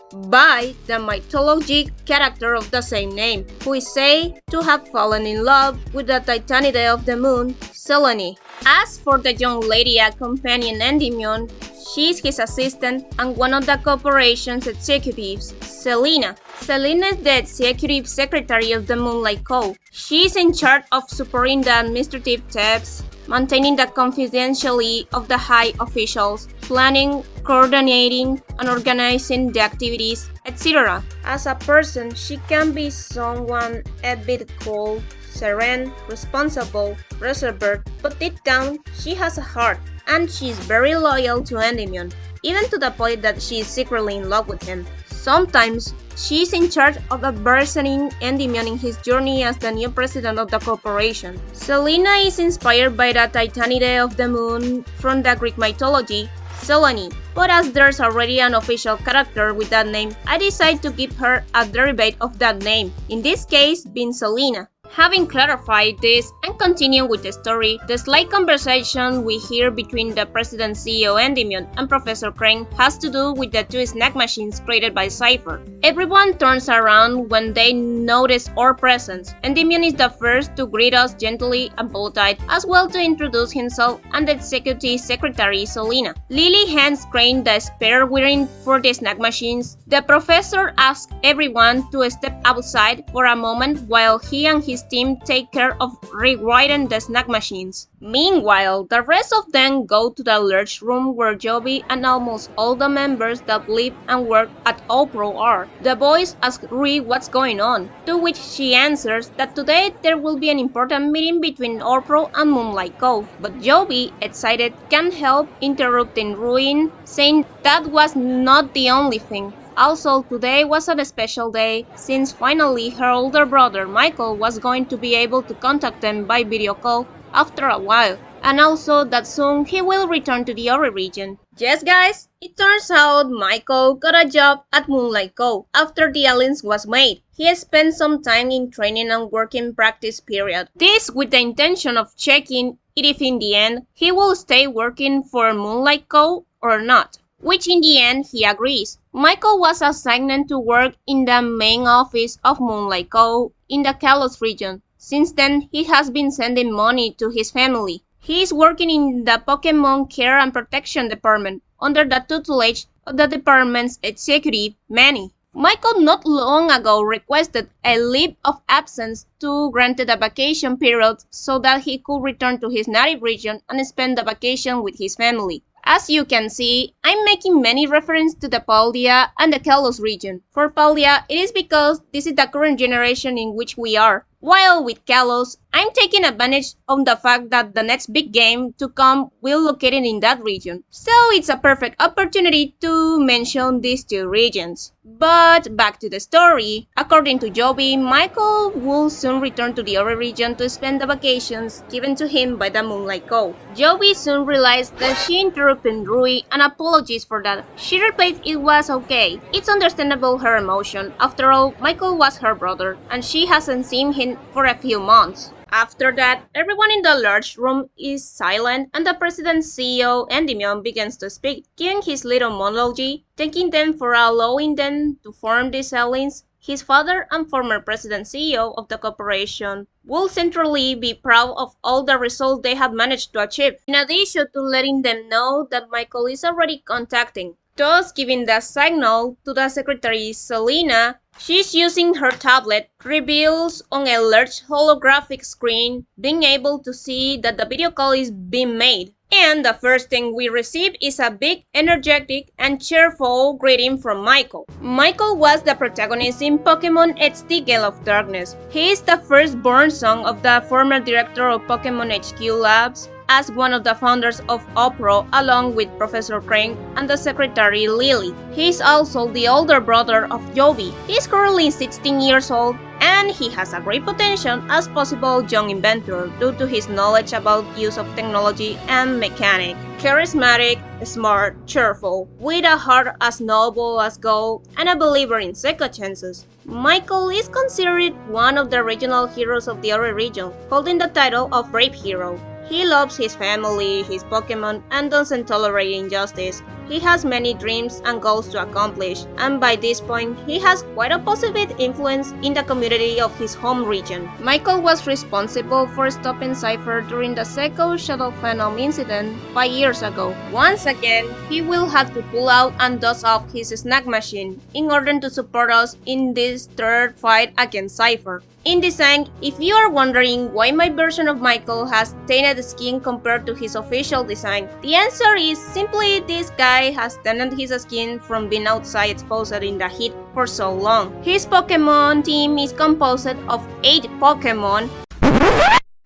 by the mythologic character of the same name, who is said to have fallen in love with the Titanide of the moon, Selene. As for the young lady accompanying Endymion, she is his assistant and one of the corporation's executives, Selena. Selena is the executive secretary of the Moonlight Co. She is in charge of supporting the administrative tasks, maintaining the confidentiality of the high officials, planning, coordinating, and organizing the activities, etc. As a person, she can be someone a bit cold, serene, responsible, reserved, but deep down, she has a heart, and she is very loyal to Endymion, even to the point that she is secretly in love with him. Sometimes, she is in charge of advising Endymion in his journey as the new president of the corporation. Selena is inspired by the Titanide of the moon from the Greek mythology, Selene, but as there's already an official character with that name, I decided to give her a derivative of that name, in this case being Selena. Having clarified this and continuing with the story, the slight conversation we hear between the President CEO Endymion and Professor Crane has to do with the two snack machines created by Cypher. Everyone turns around when they notice our presence. Endymion is the first to greet us gently and polite, as well to introduce himself and the Executive Secretary Selena. Lily hands Crane the spare wiring for the snack machines. The professor asks everyone to step outside for a moment while he and his team take care of rewiring the snack machines. Meanwhile, the rest of them go to the large room where Joby and almost all the members that live and work at Opro are. The boys ask Rui what's going on, to which she answers that today there will be an important meeting between Opro and Moonlight Cove, but Joby, excited, can't help interrupting Rui, saying that was not the only thing. Also, today was a special day, since finally her older brother Michael was going to be able to contact them by video call after a while, and also that soon he will return to the Ori region. Yes guys, it turns out Michael got a job at Moonlight Co. after the alliance was made. He spent some time in training and working practice period. This with the intention of checking if in the end he will stay working for Moonlight Co. or not, which in the end he agrees. Michael was assigned to work in the main office of Moonlight Co. in the Kalos region. Since then, he has been sending money to his family. He is working in the Pokémon Care and Protection Department, under the tutelage of the department's executive, Manny. Michael not long ago requested a leave of absence to granted a vacation period so that he could return to his native region and spend the vacation with his family. As you can see, I'm making many references to the Paldea and the Kalos region. For Paldea, it is because this is the current generation in which we are, while with Kalos, I'm taking advantage of the fact that the next big game to come will locate in that region. So it's a perfect opportunity to mention these two regions. But back to the story. According to Joby, Michael will soon return to the Ori region to spend the vacations given to him by the Moonlight Co. Joby soon realized that she interrupted Rui and apologized for that. She replied it was okay. It's understandable her emotion. After all, Michael was her brother, and she hasn't seen him for a few months. After that, everyone in the large room is silent and the President CEO Endymion begins to speak, giving his little monologue, thanking them for allowing them to form this alliance. His father and former President CEO of the corporation will centrally be proud of all the results they have managed to achieve, in addition to letting them know that Michael is already contacting, thus giving the signal to the secretary Selena. She's using her tablet, reveals on a large holographic screen, being able to see that the video call is being made. And the first thing we receive is a big, energetic, and cheerful greeting from Michael. Michael was the protagonist in Pokémon It's the Gale of Darkness. He is the firstborn son of the former director of Pokémon HQ Labs, as one of the founders of OPRO along with Professor Crane and the secretary Lily. He is also the older brother of Joby. He is currently 16 years old and he has a great potential as possible young inventor due to his knowledge about use of technology and mechanic. Charismatic, smart, cheerful, with a heart as noble as gold, and a believer in second chances. Michael is considered one of the regional heroes of the Ori region, holding the title of Brave Hero. He loves his family, his Pokémon, and doesn't tolerate injustice. He has many dreams and goals to accomplish, and by this point, he has quite a positive influence in the community of his home region. Michael was responsible for stopping Cypher during the second Shadow Phenom incident 5 years ago. Once again, he will have to pull out and dust off his snack machine in order to support us in this third fight against Cypher. In design, if you are wondering why my version of Michael has tainted skin compared to his official design, the answer is simply this guy has tainted his skin from being outside exposed in the heat for so long. His Pokémon team is composed of 8 Pokémon.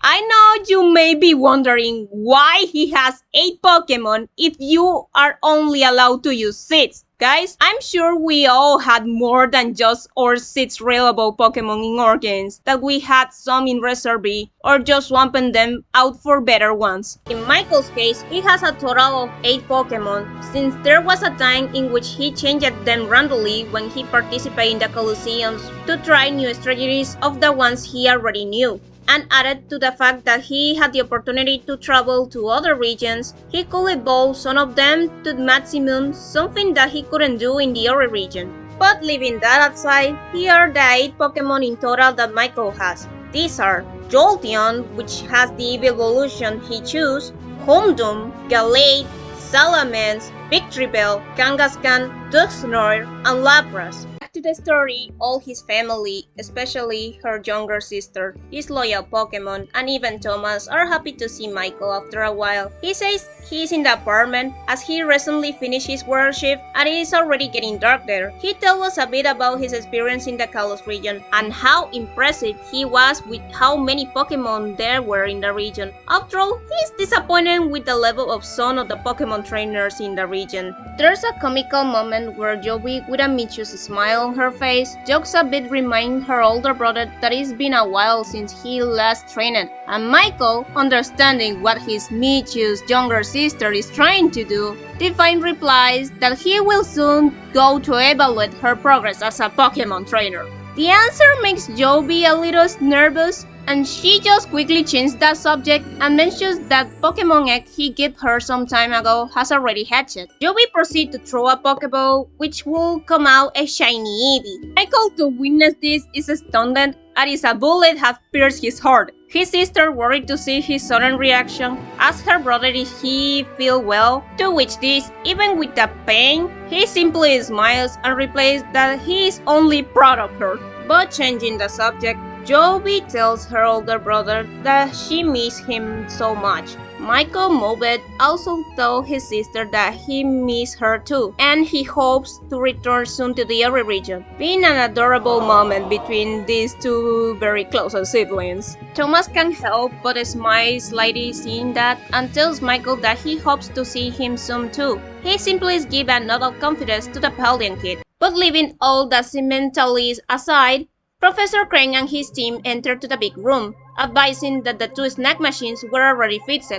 I know you may be wondering why he has 8 Pokémon if you are only allowed to use 6. Guys, I'm sure we all had more than just our 6 reliable Pokémon in our games, that we had some in Reserve or just swapping them out for better ones. In Michael's case, he has a total of 8 Pokémon, since there was a time in which he changed them randomly when he participated in the Colosseums to try new strategies of the ones he already knew. And added to the fact that he had the opportunity to travel to other regions, he could evolve some of them to maximum, something that he couldn't do in the Ori region. But leaving that aside, here are the 8 Pokémon in total that Michael has. These are Jolteon, which has the evolution he chose, Houndoom, Gallade, Salamence, Victreebel, Kangaskhan, Dusknoir, and Lapras. Back to the story, all his family, especially her younger sister, his loyal Pokémon, and even Thomas are happy to see Michael after a while. He says he's in the apartment as he recently finished his work shift and it is already getting dark there. He tells us a bit about his experience in the Kalos region and how impressive he was with how many Pokémon there were in the region. After all, he's disappointed with the level of some of the Pokémon trainers in the region. There's a comical moment where Joby, with a mischievous smile on her face, jokes a bit, reminding her older brother that it's been a while since he last trained, and Michael, understanding what his mischievous younger sister is trying to do, Divine replies that he will soon go to evaluate her progress as a Pokémon trainer. The answer makes Joby a little nervous, and she just quickly changed that subject and mentions that Pokémon egg he gave her some time ago has already hatched. Joby proceeds to throw a Pokéball, which will come out a shiny Eevee. Michael, to witness this, is stunned as a bullet has pierced his heart. His sister, worried to see his sudden reaction, asks her brother if he feels well, to which this, even with the pain, he simply smiles and replies that he is only proud of her. But changing the subject, Joby tells her older brother that she misses him so much. Michael Mobet also told his sister that he misses her too, and he hopes to return soon to the Ori region, being an adorable moment between these two very close siblings. Thomas can't help but smile slightly seeing that, and tells Michael that he hopes to see him soon too. He simply gives a nod of confidence to the Paldean kid. But leaving all the sentimentalities aside, Professor Crane and his team entered to the big room, advising that the 2 snack machines were already fixed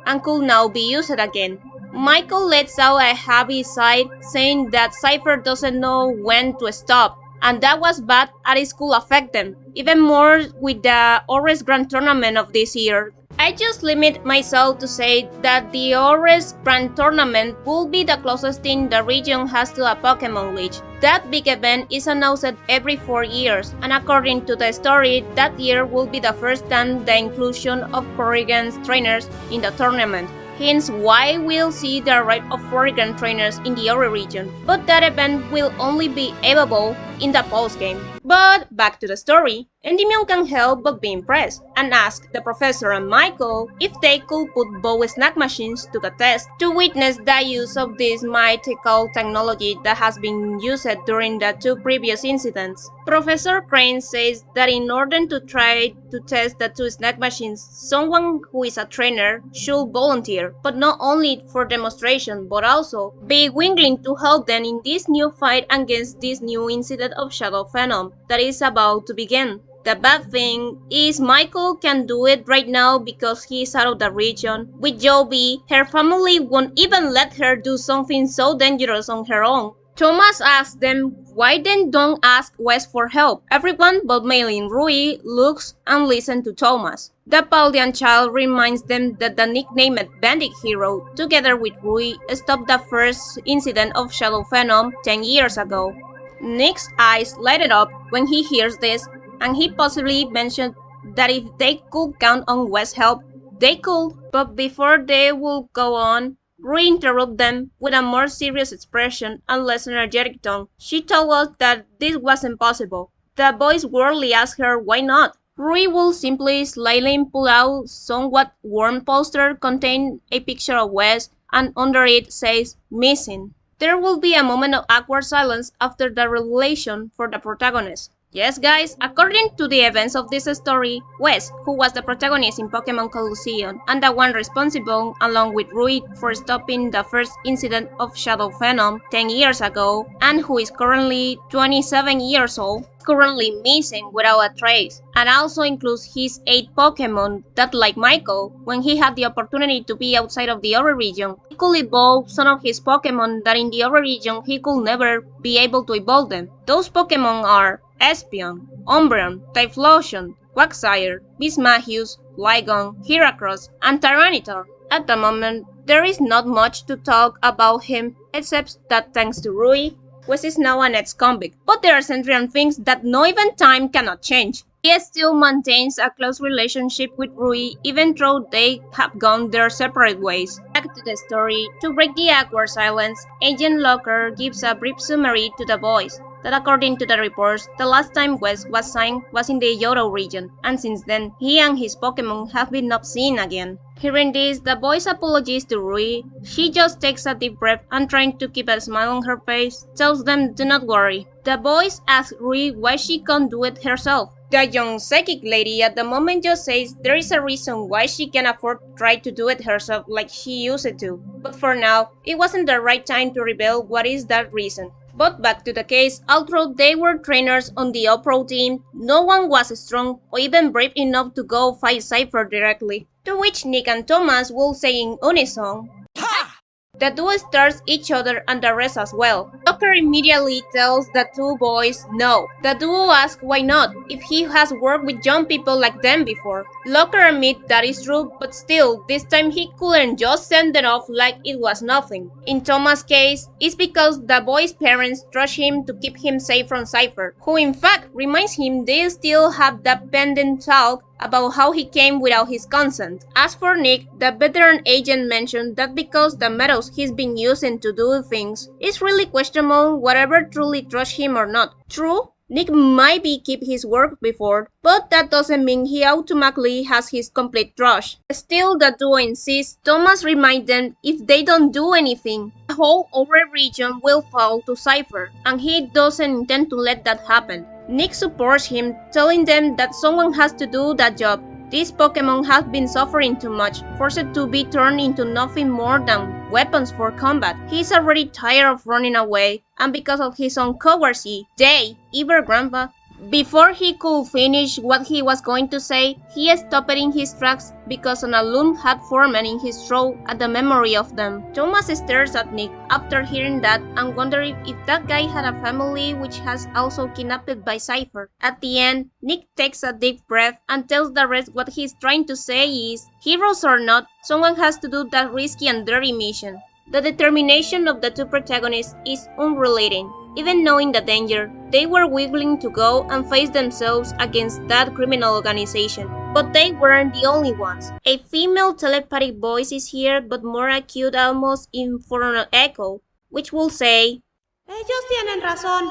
and could now be used again. Michael lets out a heavy sigh, saying that Cypher doesn't know when to stop, and that was bad as it could affect them, even more with the Ores Grand Tournament of this year. I just limit myself to say that the Ores Grand Tournament will be the closest thing the region has to a Pokémon League. That big event is announced every 4 years, and according to the story, that year will be the first time the inclusion of Porygon's trainers in the tournament. Hence why we'll see the arrival of Porygon trainers in the Ori region, but that event will only be available in the post-game. But back to the story. Endymion can't help but be impressed and asks the professor and Michael if they could put both snack machines to the test to witness the use of this mythical technology that has been used during the two previous incidents. Professor Crane says that in order to try to test the two snack machines, someone who is a trainer should volunteer, but not only for demonstration but also be willing to help them in this new fight against this new incident of Shadow Venom that is about to begin. The bad thing is Michael can do it right now because he is out of the region. With Joby, her family won't even let her do something so dangerous on her own. Thomas asks them why they don't ask Wes for help. Everyone but Maylin Rui looks and listens to Thomas. The Paldean child reminds them that the nicknamed Bandit Hero, together with Rui, stopped the first incident of Shadow Venom 10 years ago. Nick's eyes light up when he hears this, and he possibly mentioned that if they could count on Wes' help, they could, but before they would go on, Rui interrupted them with a more serious expression and less energetic tone. She told us that this wasn't possible. The boys worriedly asked her why not. Rui will simply slyly pull out somewhat worn poster containing a picture of Wes, and under it says missing. There will be a moment of awkward silence after the revelation for the protagonist. Yes guys, according to the events of this story, Wes, who was the protagonist in Pokémon Colosseum and the one responsible along with Rui for stopping the first incident of Shadow Venom 10 years ago, and who is currently 27 years old, currently missing without a trace, and also includes his 8 Pokémon that, like Michael, when he had the opportunity to be outside of the other region, he could evolve some of his Pokémon that in the other region he could never be able to evolve them. Those Pokémon are Espion, Umbreon, Typhlosion, Quagsire, Mismagius, Flygon, Heracross, and Tyranitar. At the moment, there is not much to talk about him, except that thanks to Rui, Wes is now an ex-convict, but there are certain things that not even time cannot change. He still maintains a close relationship with Rui even though they have gone their separate ways. Back to the story, to break the awkward silence, Agent Locker gives a brief summary to the boys that according to the reports, the last time Wes was signed was in the Yoto region, and since then, he and his Pokémon have been not seen again. Hearing this, the boys apologize to Rui. She just takes a deep breath and trying to keep a smile on her face, tells them do not worry. The boys ask Rui why she can't do it herself. The young psychic lady at the moment just says there is a reason why she can afford to try to do it herself like she used to. But for now, it wasn't the right time to reveal what is that reason. But back to the case, although they were trainers on the All-Pro team, no one was strong or even brave enough to go fight Cypher directly. To which Nick and Thomas will say in unison, the duo stars each other and the rest as well. Tucker immediately tells the two boys no. The duo asks why not, if he has worked with young people like them before. Locker admits that is true, but still, this time he couldn't just send them off like it was nothing. In Thomas' case, it's because the boy's parents trust him to keep him safe from Cypher, who in fact reminds him they still have that pending talk about how he came without his consent. As for Nick, the veteran agent mentioned that because the methods he's been using to do things, it's really questionable whatever truly trusts him or not. True, Nick might be keep his work before, but that doesn't mean he automatically has his complete trust. Still, the duo insists Thomas remind them if they don't do anything, the whole other region will fall to Cypher, and he doesn't intend to let that happen. Nick supports him, telling them that someone has to do that job. These Pokémon have been suffering too much, forced to be turned into nothing more than weapons for combat. He's already tired of running away, and because of his own cowardice, they, even Grandpa, before he could finish what he was going to say, he stopped in his tracks because an lump had formed in his throat at the memory of them. Thomas stares at Nick after hearing that and wondering if that guy had a family which has also kidnapped by Cypher. At the end, Nick takes a deep breath and tells the rest what he's trying to say is, heroes or not, someone has to do that risky and dirty mission. The determination of the two protagonists is unrelated. Even knowing the danger, they were willing to go and face themselves against that criminal organization. But they weren't the only ones. A female telepathic voice is here, but more acute, almost in form of echo, which will say, Ellos tienen razón.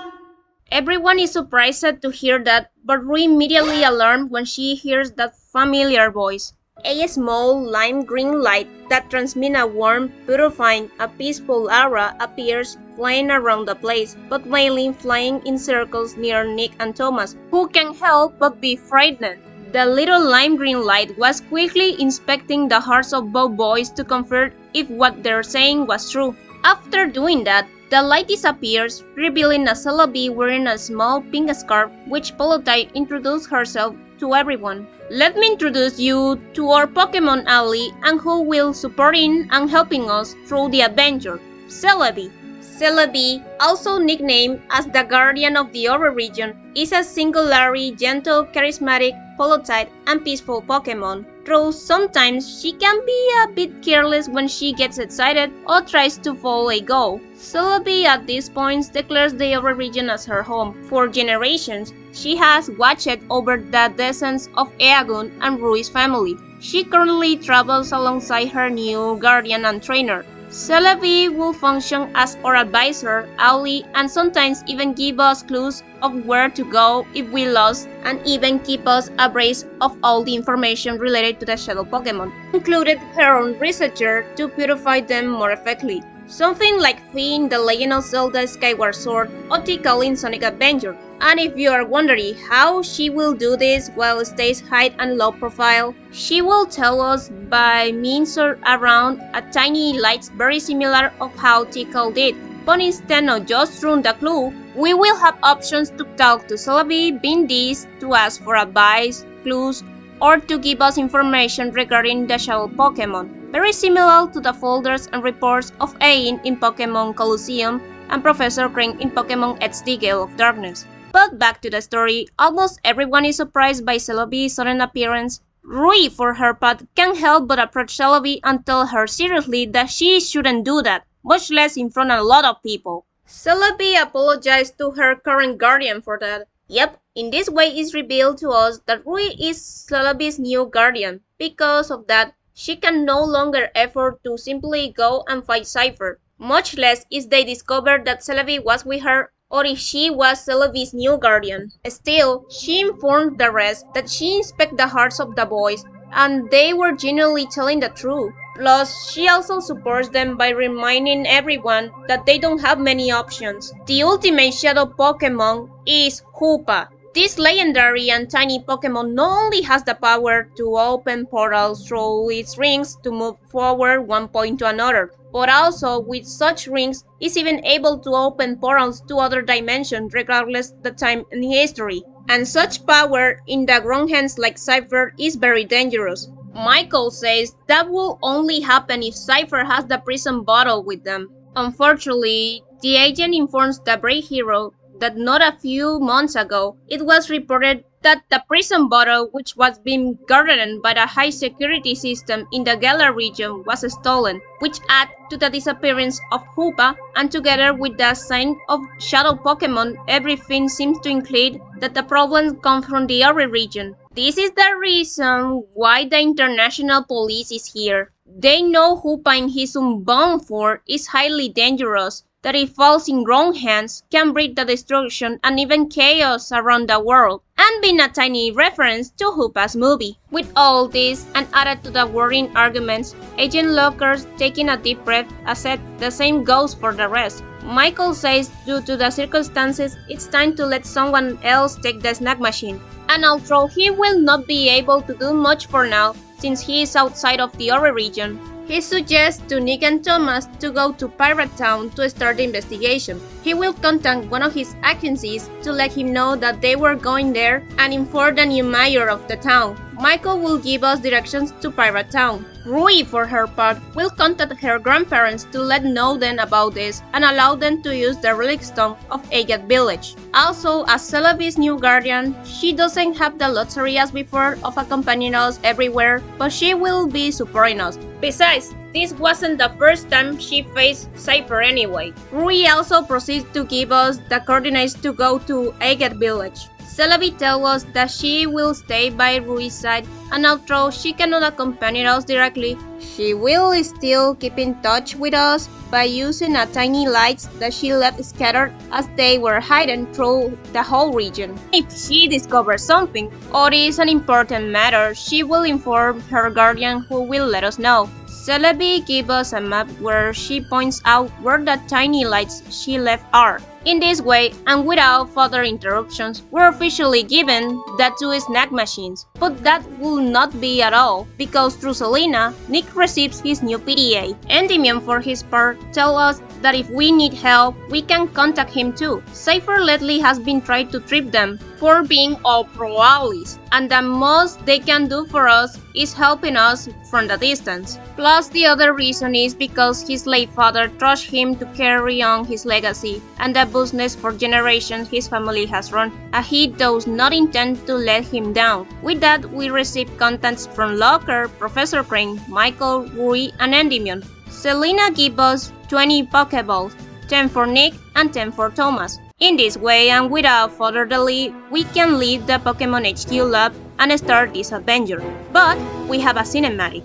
Everyone is surprised to hear that, but Rui immediately alarmed when she hears that familiar voice. A small lime green light that transmits a warm, purifying, a peaceful aura appears flying around the place, but mainly flying in circles near Nick and Thomas, who can't help but be frightened. The little lime green light was quickly inspecting the hearts of both boys to confirm if what they're saying was true. After doing that, the light disappears, revealing a Celebi wearing a small pink scarf, which Polotite introduced herself to everyone. Let me introduce you to our Pokémon ally and who will supporting and helping us through the adventure, Celebi. Celebi, also nicknamed as the Guardian of the Ore region, is a singularly gentle, charismatic, polite, and peaceful Pokémon. Though sometimes she can be a bit careless when she gets excited or tries to follow a goal. Celebi at this point declares the Ore region as her home. For generations, she has watched over the descents of Eagun and Rui's family. She currently travels alongside her new guardian and trainer. Celebi will function as our advisor, ally, and sometimes even give us clues of where to go if we lost, and even keep us abreast of all the information related to the shadow Pokémon, included her own researcher to purify them more effectively. Something like Fee in The Legend of Zelda Skyward Sword or Tikal in Sonic Adventure. And if you are wondering how she will do this while stays high and low profile, she will tell us by means around a tiny lights very similar of how Tikal did. But instead of just through the clue, we will have options to talk to Celebi, being this to ask for advice, clues, or to give us information regarding the shadow Pokémon, very similar to the folders and reports of Ain in Pokémon Colosseum and Professor Crane in Pokémon XD Gale of Darkness. But back to the story, almost everyone is surprised by Celebi's sudden appearance. Rui, for her part, can't help but approach Celebi and tell her seriously that she shouldn't do that, much less in front of a lot of people. Celebi apologized to her current guardian for that. Yep, in this way it's revealed to us that Rui is Celebi's new guardian. Because of that, she can no longer afford to simply go and fight Cypher, much less if they discover that Celebi was with her or if she was Celebi's new guardian. Still, she informed the rest that she inspected the hearts of the boys and they were genuinely telling the truth. Plus, she also supports them by reminding everyone that they don't have many options. The ultimate shadow Pokémon is Hoopa. This legendary and tiny Pokémon not only has the power to open portals through its rings to move forward one point to another, but also with such rings is even able to open portals to other dimensions regardless the time in history. And such power in the grown hands like Cypher is very dangerous. Michael says that will only happen if Cypher has the prison bottle with them. Unfortunately, the agent informs the brave hero that not a few months ago, it was reported that the prison bottle, which was being guarded by the high security system in the Galar region, was stolen, which added to the disappearance of Hoopa, and together with the sign of shadow Pokémon, everything seems to include that the problems come from the Ore region. This is the reason why the international police is here. They know Hoopa in his unbound form is highly dangerous, that if falls in wrong hands can breed the destruction and even chaos around the world, and being a tiny reference to Hoopa's movie. With all this, and added to the worrying arguments, Agent Locker's taking a deep breath as said the same goes for the rest. Michael says due to the circumstances, it's time to let someone else take the snack machine. And although he will not be able to do much for now, since he is outside of the Ore region, he suggests to Nick and Thomas to go to Pirate Town to start the investigation. He will contact one of his agencies to let him know that they were going there and inform the new mayor of the town. Michael will give us directions to Pirate Town. Rui, for her part, will contact her grandparents to let know them about this and allow them to use the relic stone of Agate Village. Also, as Celebi's new guardian, she doesn't have the luxury as before of accompanying us everywhere, but she will be supporting us. Besides, this wasn't the first time she faced Cypher anyway. Rui also proceeds to give us the coordinates to go to Agate Village. Celebi tells us that she will stay by Rui's side, and although she cannot accompany us directly, she will still keep in touch with us by using a tiny lights that she left scattered as they were hidden through the whole region. If she discovers something, or is an important matter, she will inform her guardian who will let us know. Celebi gives us a map where she points out where the tiny lights she left are. In this way, and without further interruptions, we're officially given the two snack machines. But that will not be at all, because through Selena, Nick receives his new PDA. Endymion, for his part, tells us that if we need help, we can contact him too. Cypher lately has been trying to trip them for being all pro-owlies, and the most they can do for us is helping us from the distance. Plus, the other reason is because his late father trusted him to carry on his legacy, and the business for generations his family has run, and he does not intend to let him down. With that, we receive contacts from Locker, Professor Crane, Michael, Rui, and Endymion. Selena gives us 20 Pokeballs, 10 for Nick and 10 for Thomas. In this way, and without further delay, we can leave the Pokemon HQ lab and start this adventure. But we have a cinematic.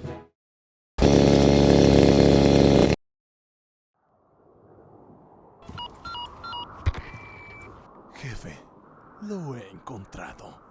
Jefe, lo he encontrado.